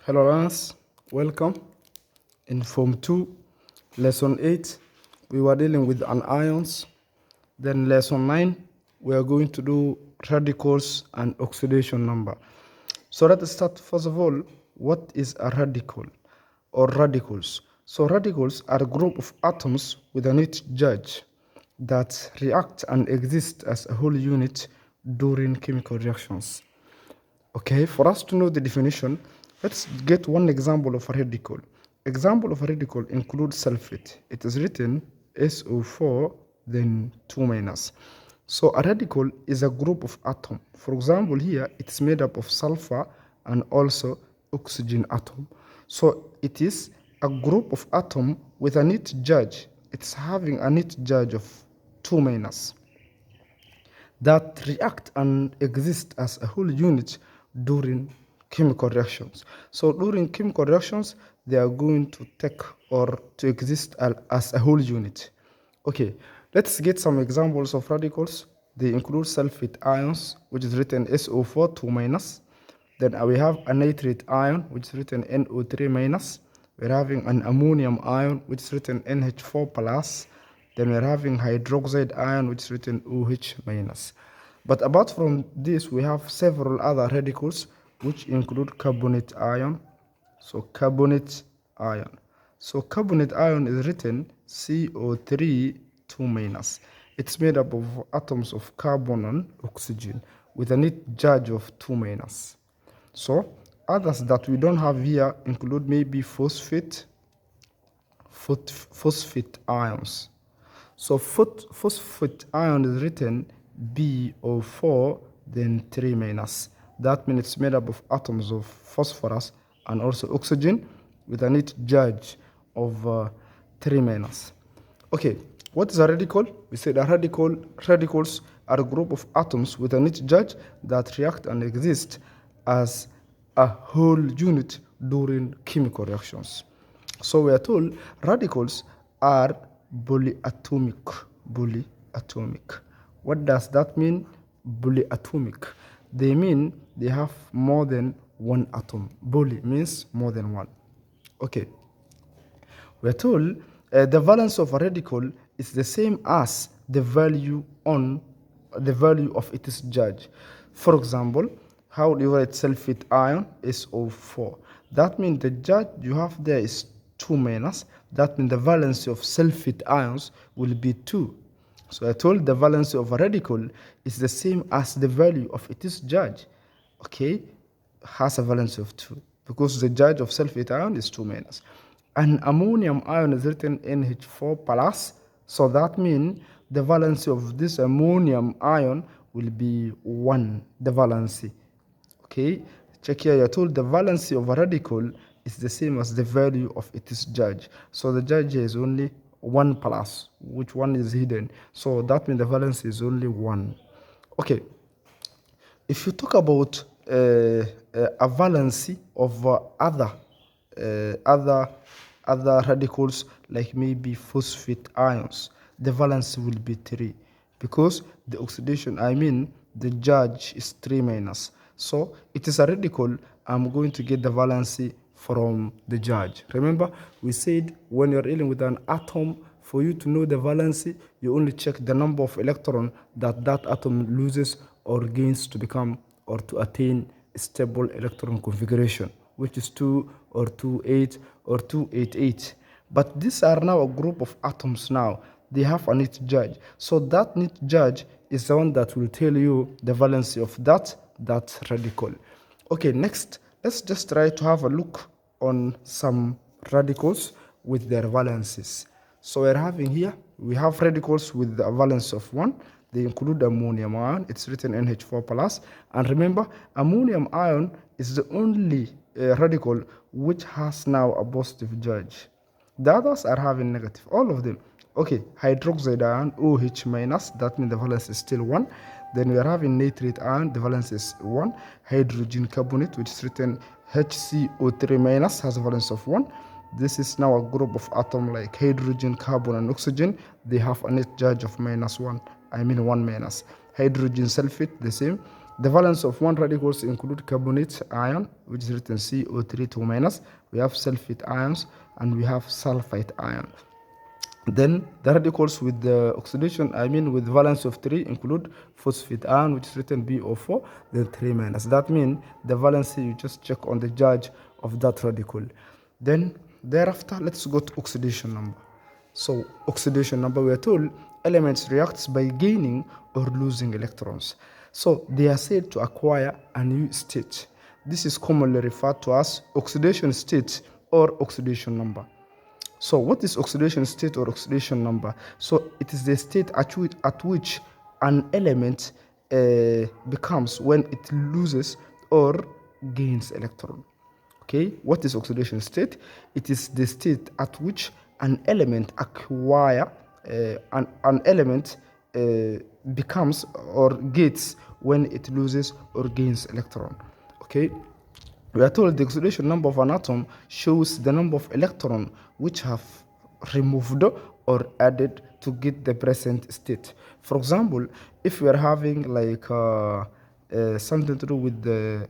Hello learners, welcome. In Form 2, Lesson 8, we were dealing with anions. Then Lesson 9, we are going to do radicals and oxidation number. So let's start first of all, what is a radical or radicals? So radicals are a group of atoms with a net charge that react and exist as a whole unit during chemical reactions. Okay, for us to know the definition, let's get one example of a radical. Example of a radical includes sulfate. It is written SO4 then 2 minus. So a radical is a group of atoms. For example, here it's made up of sulfur and also oxygen atom. So it is a group of atoms with a net charge. It's having a net charge of 2 minus that react and exist as a whole unit during chemical reactions. So during chemical reactions, they are going to take or to exist as a whole unit. Okay, let's get some examples of radicals. They include sulfate ions, which is written SO4 2 minus. Then we have a nitrate ion, which is written NO3 minus. We're having an ammonium ion, which is written NH4 plus. Then we're having hydroxide ion, which is written OH minus. But apart from this, we have several other radicals, which include carbonate ion. So carbonate ion. So carbonate ion is written CO3 2 minus. It's made up of atoms of carbon and oxygen with a net charge of 2 minus. So others that we don't have here include maybe phosphate ions. So phosphate ion is written BO4 then 3 minus. That means it's made up of atoms of phosphorus and also oxygen with a net charge of 3 minus. Okay, what is a radical? We said radicals are a group of atoms with a net charge that react and exist as a whole unit during chemical reactions. So we are told radicals are polyatomic. What does that mean? Polyatomic. They mean they have more than one atom. Poly means more than one. Okay. We are told the valence of a radical is the same as the value of its charge. For example, how do you write sulfate ion? SO4. That means the charge you have there is 2 minus. That means the valency of sulfate ions will be 2. So I told the valency of a radical is the same as the value of its charge. Okay, has a valency of 2 because the charge of sulfate ion is 2 minus. And ammonium ion is written NH4 plus. So that means the valency of this ammonium ion will be 1, the valency. Okay, check here, you're told the valency of a radical is the same as the value of its charge. So the charge here is only 1 plus, which one is hidden. So that means the valency is only 1. Okay, if you talk about a valency of other radicals, like maybe phosphate ions, the valency will be 3 because the oxidation, the charge is 3 minus. So it is a radical. I'm going to get the valency from the charge. Remember, we said when you're dealing with an atom, for you to know the valency, you only check the number of electrons that atom loses or gains to become or to attain a stable electron configuration, which is 2 or 28 or 288. But these are now a group of atoms now. They have a net charge. So that net charge is the one that will tell you the valency of that radical. Okay, next, let's just try to have a look on some radicals with their valencies. So we're having here, we have radicals with a valence of 1. They include ammonium ion. It's written NH4 plus. And remember, ammonium ion is the only radical which has now a positive charge. The others are having negative, all of them. Okay, hydroxide ion, OH minus, that means the valence is still 1. Then we are having nitrate ion, the valence is 1. Hydrogen carbonate, which is written HCO3 minus, has a valence of 1. This is now a group of atoms like hydrogen, carbon, and oxygen. They have a net charge of -1. 1 minus. Hydrogen sulfate, the same. The valence of one radicals include carbonate ion, which is written CO3 2 minus. We have sulfate ions, and we have sulfite ion. Then the radicals with the oxidation, with valence of 3 include phosphate ion, which is written BO4, then 3 minus. That means the valency, you just check on the charge of that radical. Then thereafter, let's go to oxidation number. So oxidation number, we are told elements reacts by gaining or losing electrons. So they are said to acquire a new state. This is commonly referred to as oxidation state or oxidation number. So what is oxidation state or oxidation number? So it is the state at which an element becomes when it loses or gains electron. Okay, what is oxidation state? It is the state at which an element becomes or gets when it loses or gains electron. Okay, we are told the oxidation number of an atom shows the number of electrons which have removed or added to get the present state. For example, if we are having like something to do with the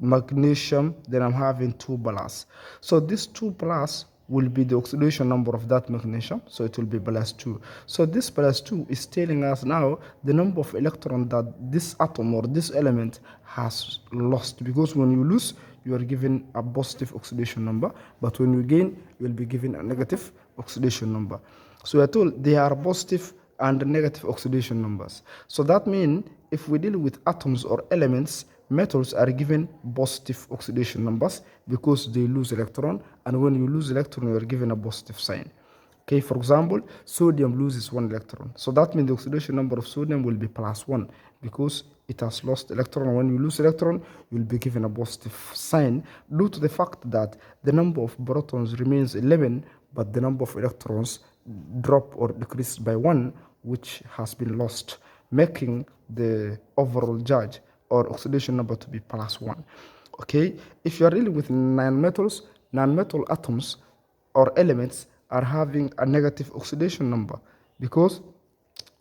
magnesium, then I'm having 2 plus. So this 2 plus will be the oxidation number of that magnesium, so it will be plus 2. So this plus 2 is telling us now the number of electrons that this atom or this element has lost, because when you lose, you are given a positive oxidation number, but when you gain, you will be given a negative oxidation number. So we are told they are positive and negative oxidation numbers. So that means if we deal with atoms or elements, metals are given positive oxidation numbers because they lose electron, and when you lose electron, you are given a positive sign. Okay, for example, sodium loses 1 electron. So that means the oxidation number of sodium will be plus 1 because it has lost electron. When you lose electron, you will be given a positive sign due to the fact that the number of protons remains 11, but the number of electrons drop or decrease by 1, which has been lost, making the overall charge or oxidation number to be plus 1. Okay, if you are dealing with nonmetals, nonmetal atoms or elements are having a negative oxidation number because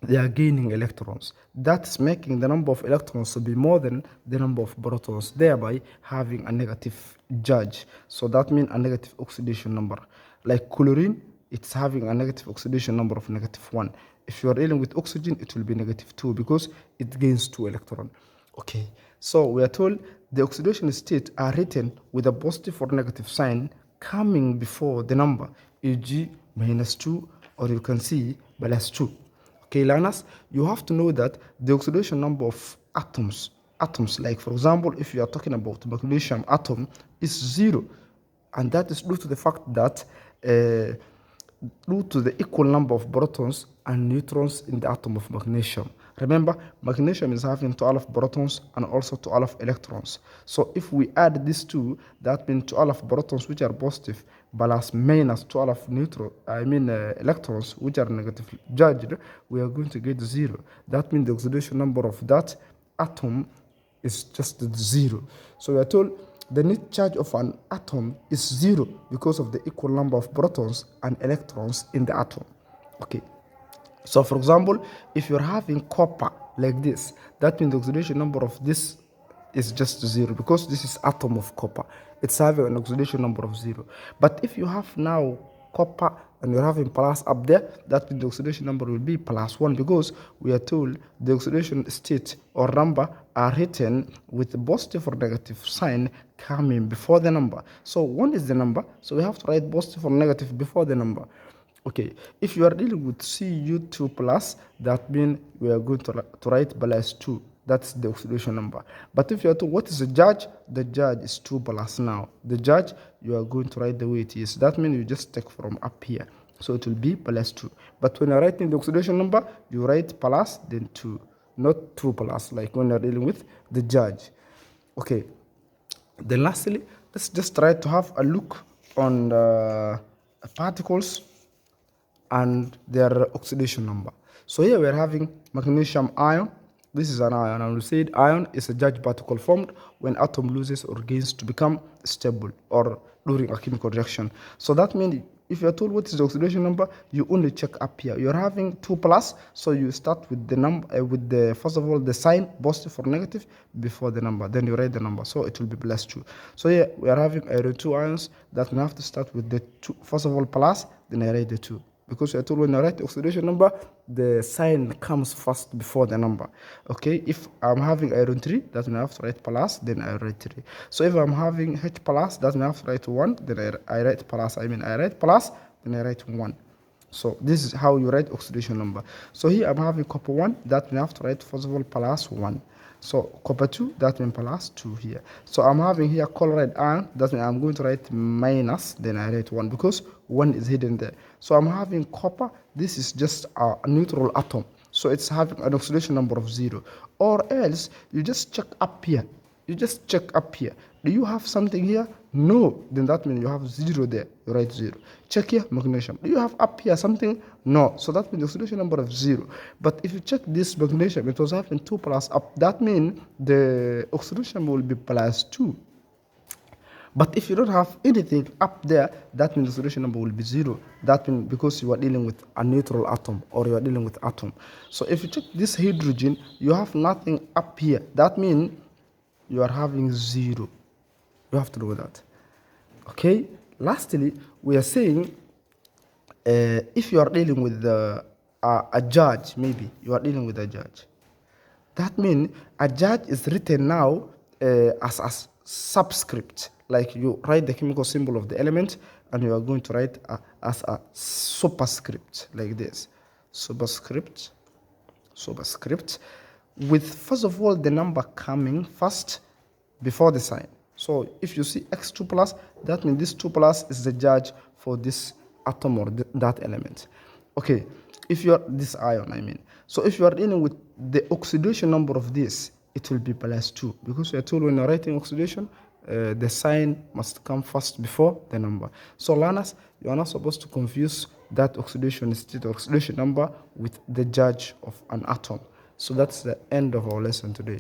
they are gaining electrons. That's making the number of electrons to be more than the number of protons, thereby having a negative charge. So that means a negative oxidation number. Like chlorine, it's having a negative oxidation number of -1. If you are dealing with oxygen, it will be -2 because it gains 2 electrons. Okay, so we are told the oxidation state are written with a positive or negative sign coming before the number, e.g. -2, or you can see +2. Okay, learners, you have to know that the oxidation number of atoms, like for example, if you are talking about magnesium atom, is 0, and that is due to the fact that due to the equal number of protons and neutrons in the atom of magnesium. Remember, magnesium is having 12 protons and also 12 electrons. So if we add these two, that means 12 protons which are positive plus minus 12 electrons which are negatively charged, we are going to get 0. That means the oxidation number of that atom is just 0. So we are told the net charge of an atom is 0 because of the equal number of protons and electrons in the atom. Okay. So for example, if you're having copper like this, that means the oxidation number of this is just 0 because this is atom of copper. It's having an oxidation number of 0. But if you have now copper and you're having plus up there, that means the oxidation number will be +1 because we are told the oxidation state or number are written with a positive or negative sign coming before the number. So 1 is the number, so we have to write positive or negative before the number. Okay, if you are dealing with Cu2 plus, that means we are going to write +2. That's the oxidation number. But if you are to, what is the charge? The charge is 2 plus now. The charge, you are going to write the way it is. That means you just take from up here. So it will be +2. But when you're writing the oxidation number, you write plus, then 2. Not 2 plus, like when you're dealing with the charge. Okay. Then lastly, let's just try to have a look on the particles and their oxidation number. So here we are having magnesium ion. This is an ion, and we said ion is a charged particle formed when atom loses or gains to become stable or during a chemical reaction. So that means if you're told what is the oxidation number, you only check up here. You're having 2 plus, so you start with the number, with the, first of all, the sign, positive or negative, before the number. Then you write the number, so it will be plus 2. So here we are having iron 2 ions. That we have to start with the 2, first of all, plus, then I write the 2. Because we are told when I write the oxidation number, the sign comes first before the number. Okay, if I'm having iron 3, that means I have to write plus, then I write 3. So if I'm having H plus, that means I have to write 1, then I write plus. I write plus, then I write 1. So this is how you write oxidation number. So here I'm having copper 1, that means I have to write first of all plus 1. So copper 2, that means plus 2 here. So I'm having here chloride ion, that means I'm going to write minus, then I write 1 because 1 is hidden there. So I'm having copper, this is just a neutral atom. So it's having an oxidation number of 0. Or else, you just check up here. You just check up here. Do you have something here? No. Then that means you have 0 there. You write 0. Check here, magnesium. Do you have up here something? No. So that means the oxidation number of 0. But if you check this magnesium, it was having 2 plus up. That means the oxidation will be plus 2. But if you don't have anything up there, that means the oxidation number will be 0. That means because you are dealing with a neutral atom, or you are dealing with atom. So if you check this hydrogen, you have nothing up here. That means you are having 0. You have to do that. Okay. Lastly, we are saying if you are dealing with a judge, maybe you are dealing with a judge. That means a judge is written now as a subscript. Like you write the chemical symbol of the element, and you are going to write as a superscript, like this. Superscript, with first of all the number coming first before the sign. So if you see x2 plus, that means this 2 plus is the judge for this atom or that element. Okay, if you are this ion, So if you are dealing with the oxidation number of this, it will be plus 2, because we are told when you're writing oxidation, the sign must come first before the number. So learners, you are not supposed to confuse that oxidation state or oxidation number with the judge of an atom. So that's the end of our lesson today.